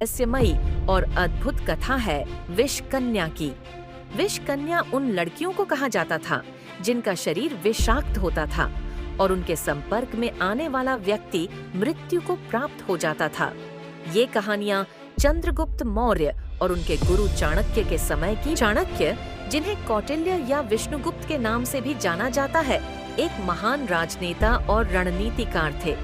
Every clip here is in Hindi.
रहस्यमयी और अद्भुत कथा है विष कन्या की। विष कन्या उन लड़कियों को कहा जाता था जिनका शरीर विषाक्त होता था और उनके संपर्क में आने वाला व्यक्ति मृत्यु को प्राप्त हो जाता था। ये कहानियां चंद्रगुप्त मौर्य और उनके गुरु चाणक्य के समय की। चाणक्य, जिन्हें कौटिल्य या विष्णुगुप्त के नाम से भी जाना जाता है, एक महान राजनेता और रणनीतिकार थे।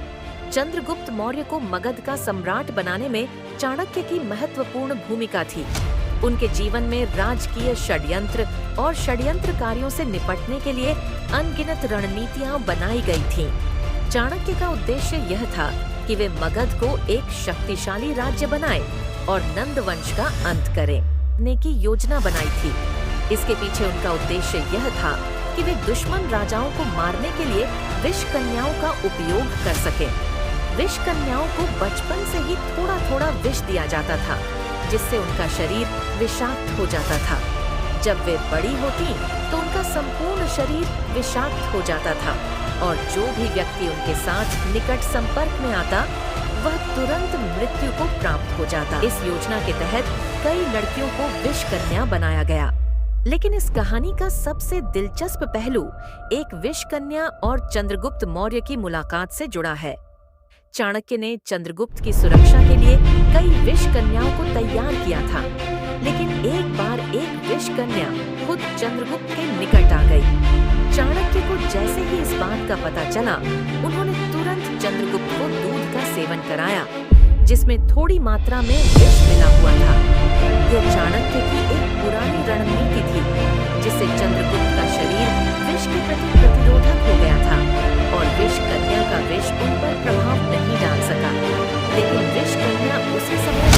चंद्रगुप्त मौर्य को मगध का सम्राट बनाने में चाणक्य की महत्वपूर्ण भूमिका थी। उनके जीवन में राजकीय षड्यंत्र और षड्यंत्रकारियों से निपटने के लिए अनगिनत रणनीतियां बनाई गई थीं। चाणक्य का उद्देश्य यह था कि वे मगध को एक शक्तिशाली राज्य बनाएं और नंद वंश का अंत करें की योजना बनाई थी। इसके पीछे उनका उद्देश्य यह था कि वे दुश्मन राजाओं को मारने के लिए विष कन्याओं का उपयोग कर सकें। विष कन्याओं को बचपन से ही थोड़ा थोड़ा विष दिया जाता था, जिससे उनका शरीर विषाक्त हो जाता था। जब वे बड़ी होती तो उनका संपूर्ण शरीर विषाक्त हो जाता था और जो भी व्यक्ति उनके साथ निकट संपर्क में आता वह तुरंत मृत्यु को प्राप्त हो जाता। इस योजना के तहत कई लड़कियों को विष कन्या बनाया गया। लेकिन इस कहानी का सबसे दिलचस्प पहलू एक विष कन्या और चंद्रगुप्त मौर्य की मुलाकात से जुड़ा है। चाणक्य ने चंद्रगुप्त की सुरक्षा के लिए कई विष कन्याओं को तैयार किया था, लेकिन एक बार एक विष कन्या खुद चंद्रगुप्त के निकट आ गई। चाणक्य को जैसे ही इस बात का पता चला, उन्होंने तुरंत चंद्रगुप्त को दूध का सेवन कराया, जिसमें थोड़ी मात्रा में विष मिला हुआ था। यह चाणक्य की एक पुरानी रणनीति थी, जिससे चंद्रगुप्त का शरीर विष के प्रति प्रतिरोधक हो गया था और विष कन्या का विष उन पर प्रभाव नहीं डाल सका। लेकिन विष कन्या उसी समय